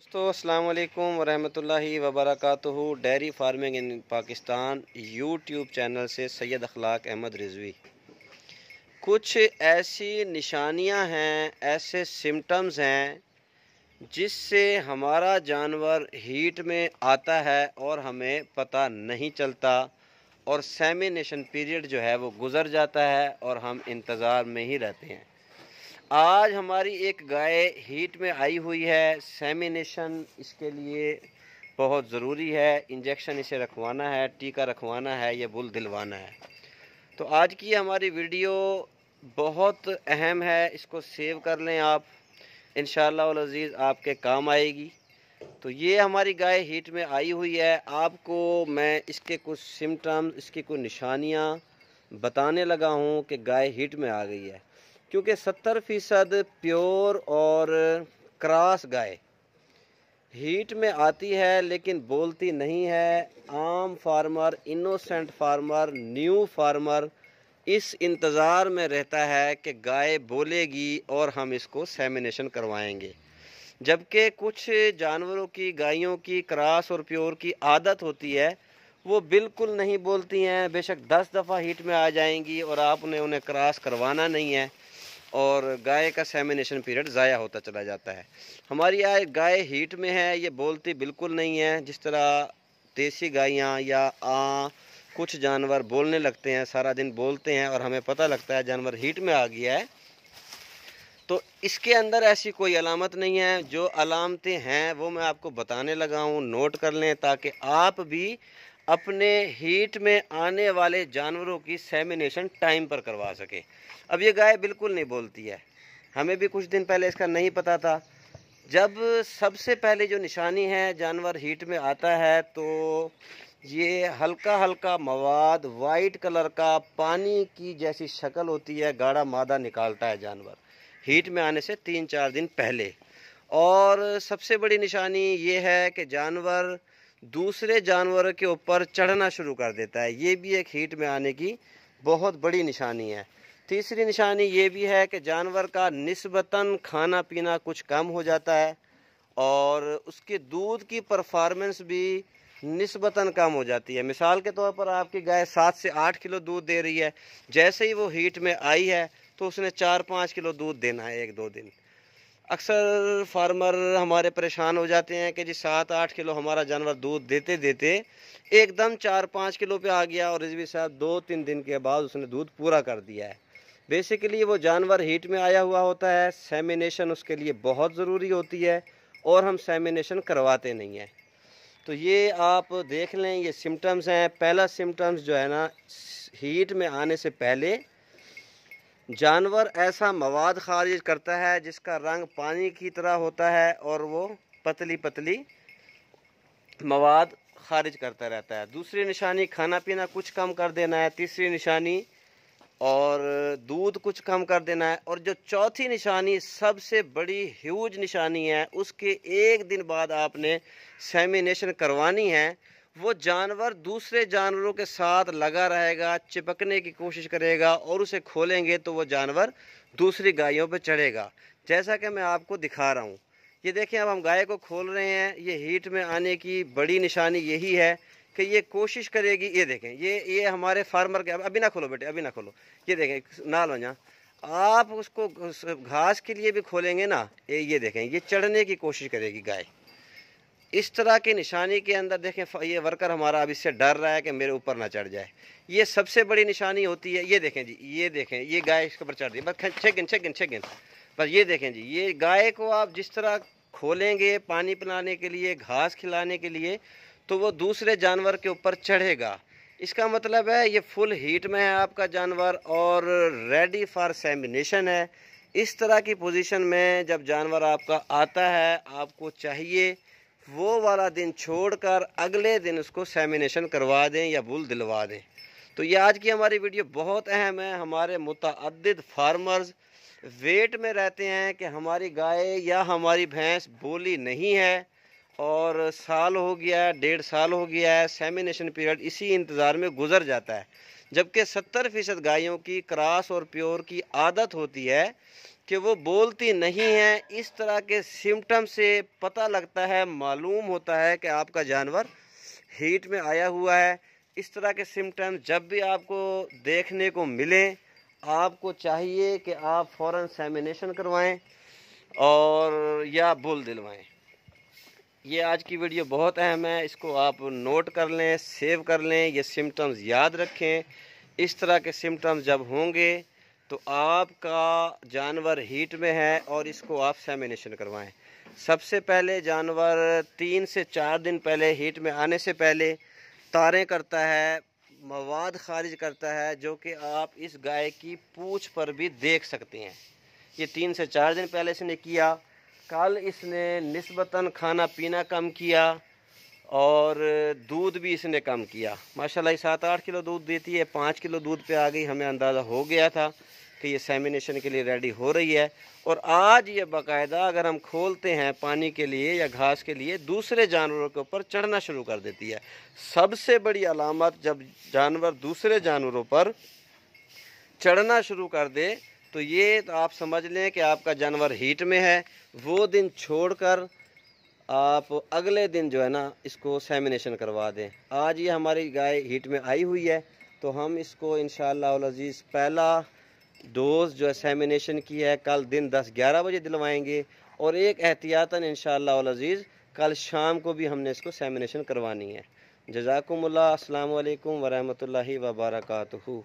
दोस्तों अस्सलाम वालेकुम वरहमतुल्लाहि वबरकातुहू। Dairy farming in Pakistan YouTube channel से सैयद अखलाक अहमद रिजवी। कुछ ऐसी निशानियां हैं, ऐसे सिम्टम्स हैं जिससे हमारा जानवर हीट में आता है और हमें पता नहीं चलता और सेमिनेशन पीरियड जो है वो गुज़र जाता है और हम इंतज़ार में ही रहते हैं। आज हमारी एक गाय हीट में आई हुई है। सेमिनेशन इसके लिए बहुत ज़रूरी है। इंजेक्शन इसे रखवाना है, टीका रखवाना है, ये बुल दिलवाना है। तो आज की हमारी वीडियो बहुत अहम है, इसको सेव कर लें आप, इंशाअल्लाह अल अज़ीज़ आपके काम आएगी। तो ये हमारी गाय हीट में आई हुई है। आपको मैं इसके कुछ सिम्टम्स, इसकी कुछ निशानियाँ बताने लगा हूँ कि गाय हीट में आ गई है, क्योंकि 70% प्योर और क्रॉस गाय हीट में आती है लेकिन बोलती नहीं है। आम farmer, innocent farmer, new farmer इस इंतज़ार में रहता है कि गाय बोलेगी और हम इसको सेमिनेशन करवाएंगे। जबकि कुछ जानवरों की, गायों की क्रॉस और प्योर की आदत होती है, वो बिल्कुल नहीं बोलती हैं। बेशक 10 दफ़ा हीट में आ जाएंगी और आपने उन्हें क्रॉस करवाना नहीं है और गाय का सेमिनेशन पीरियड ज़ाया होता चला जाता है। हमारी गाय हीट में है, ये बोलती बिल्कुल नहीं है। जिस तरह देसी गायें या कुछ जानवर बोलने लगते हैं, सारा दिन बोलते हैं और हमें पता लगता है जानवर हीट में आ गया है, तो इसके अंदर ऐसी कोई अलामत नहीं है। जो अलामतें हैं वो मैं आपको बताने लगा हूँ, नोट कर लें ताकि आप भी अपने हीट में आने वाले जानवरों की सेमिनेशन टाइम पर करवा सकें। अब ये गाय बिल्कुल नहीं बोलती है, हमें भी कुछ दिन पहले इसका नहीं पता था। जब सबसे पहले जो निशानी है, जानवर हीट में आता है तो ये हल्का हल्का मवाद, वाइट कलर का पानी की जैसी शक्ल होती है, गाढ़ा मादा निकालता है जानवर हीट में आने से 3-4 दिन पहले। और सबसे बड़ी निशानी ये है कि जानवर दूसरे जानवरों के ऊपर चढ़ना शुरू कर देता है। ये भी एक हीट में आने की बहुत बड़ी निशानी है। तीसरी निशानी ये भी है कि जानवर का निस्बतन खाना पीना कुछ कम हो जाता है और उसके दूध की परफॉर्मेंस भी निस्बतन कम हो जाती है। मिसाल के तौर पर आपकी गाय 7 से 8 किलो दूध दे रही है, जैसे ही वो हीट में आई है तो उसने 4-5 किलो दूध देना है 1-2 दिन। अक्सर फार्मर हमारे परेशान हो जाते हैं कि जी 7-8 किलो हमारा जानवर दूध देते देते एकदम 4-5 किलो पे आ गया और रिजवी साहब 2-3 दिन के बाद उसने दूध पूरा कर दिया है। बेसिकली वो जानवर हीट में आया हुआ होता है। सेमिनेशन उसके लिए बहुत ज़रूरी होती है और हम सेमिनेशन करवाते नहीं हैं। तो ये आप देख लें, ये सिम्टम्स हैं। पहला सिम्टम्स जो है ना, हीट में आने से पहले जानवर ऐसा मवाद खारिज करता है जिसका रंग पानी की तरह होता है और वो पतली पतली मवाद खारिज करता रहता है। दूसरी निशानी, खाना पीना कुछ कम कर देना है। तीसरी निशानी, और दूध कुछ कम कर देना है। और जो चौथी निशानी सबसे बड़ी ह्यूज निशानी है, उसके एक दिन बाद आपने सेमिनेशन करवानी है। वो जानवर दूसरे जानवरों के साथ लगा रहेगा, चिपकने की कोशिश करेगा और उसे खोलेंगे तो वो जानवर दूसरी गायों पे चढ़ेगा, जैसा कि मैं आपको दिखा रहा हूँ। ये देखें, अब हम गाय को खोल रहे हैं। ये हीट में आने की बड़ी निशानी यही है कि ये कोशिश करेगी। ये देखें, ये हमारे फार्मर के, अभी ना खोलो बेटे, अभी ना खोलो। ये देखें नाल हो जा, आप उसको घास के लिए भी खोलेंगे ना, ये देखें, ये चढ़ने की कोशिश करेगी गाय। इस तरह की निशानी के अंदर देखें, ये वर्कर हमारा अब इससे डर रहा है कि मेरे ऊपर ना चढ़ जाए। ये सबसे बड़ी निशानी होती है। ये देखें जी, ये देखें, ये गाय इसके ऊपर चढ़ रही है। बस छेगिन बस ये देखें जी, ये गाय को आप जिस तरह खोलेंगे पानी पिलाने के लिए, घास खिलाने के लिए, तो वो दूसरे जानवर के ऊपर चढ़ेगा। इसका मतलब है ये फुल हीट में है आपका जानवर और रेडी फॉर सेमिनेशन है। इस तरह की पोजीशन में जब जानवर आपका आता है, आपको चाहिए वो वाला दिन छोड़कर अगले दिन उसको सेमिनेशन करवा दें या बुल दिलवा दें। तो ये आज की हमारी वीडियो बहुत अहम है। हमारे मुतअद्दिद फार्मर्स वेट में रहते हैं कि हमारी गाय या हमारी भैंस बोली नहीं है और साल हो गया है, 1.5 साल हो गया है, सेमिनेशन पीरियड इसी इंतज़ार में गुजर जाता है। जबकि 70% गायों की क्रॉस और प्योर की आदत होती है کہ وہ بولتی نہیں ہیں۔ اس طرح کے سمٹم سے پتہ لگتا ہے، معلوم ہوتا ہے کہ آپ کا جانور ہیٹ میں آیا ہوا ہے۔ اس طرح کے سمٹم جب بھی آپ کو دیکھنے کو ملیں، آپ کو چاہیے کہ آپ فوراً سیمینیشن کروائیں اور یا بل دلوائیں۔ یہ آج کی ویڈیو بہت اہم ہے، اس کو آپ نوٹ کر لیں، سیو کر لیں، یہ سمٹمز یاد رکھیں۔ اس طرح کے سمٹمز جب ہوں گے تو آپ کا جانور ہیٹ میں ہے اور اس کو آپ سیمینیشن کروائیں۔ سب سے پہلے جانور 3 سے 4 دن پہلے ہیٹ میں آنے سے پہلے تاریں کرتا ہے، مواد خارج کرتا ہے، جو کہ آپ اس گائے کی پونچھ پر بھی دیکھ سکتے ہیں۔ یہ 3 سے 4 دن پہلے اس نے کیا۔ کل اس نے نسبتاً کھانا پینا کم کیا اور دودھ بھی اس نے کم کیا۔ ماشاءاللہ یہ 7-8 کلو دودھ دیتی ہے، 5 کلو دودھ پہ آ گئی۔ ہمیں اندازہ ہو گیا تھا کہ یہ سیمینیشن کے لیے ریڈی ہو رہی ہے، اور آج یہ باقاعدہ اگر ہم کھولتے ہیں پانی کے لیے یا گھاس کے لیے، دوسرے جانوروں کے اوپر چڑھنا شروع کر دیتی ہے۔ سب سے بڑی علامت جب جانور دوسرے جانوروں پر چڑھنا شروع کر دے تو یہ تو آپ سمجھ لیں کہ آپ کا جانور ہیٹ میں ہے۔ وہ دن چھوڑ کر آپ اگلے دن جو ہے نا اس کو سیمینیشن کروا دیں۔ آج یہ ہماری گائے ہیٹ میں آئی ہوئی ہے تو ہم اس کو انشاءاللہ العزیز پہلا ڈوز جو ہے سیمینیشن کی ہے کل دن 10-11 بجے دلوائیں گے، اور ایک احتیاطاً انشاءاللہ العزیز کل شام کو بھی ہم نے اس کو سیمینیشن کروانی ہے۔ جزاکم اللہ۔ السلام علیکم ورحمۃ اللہ وبرکاتہ۔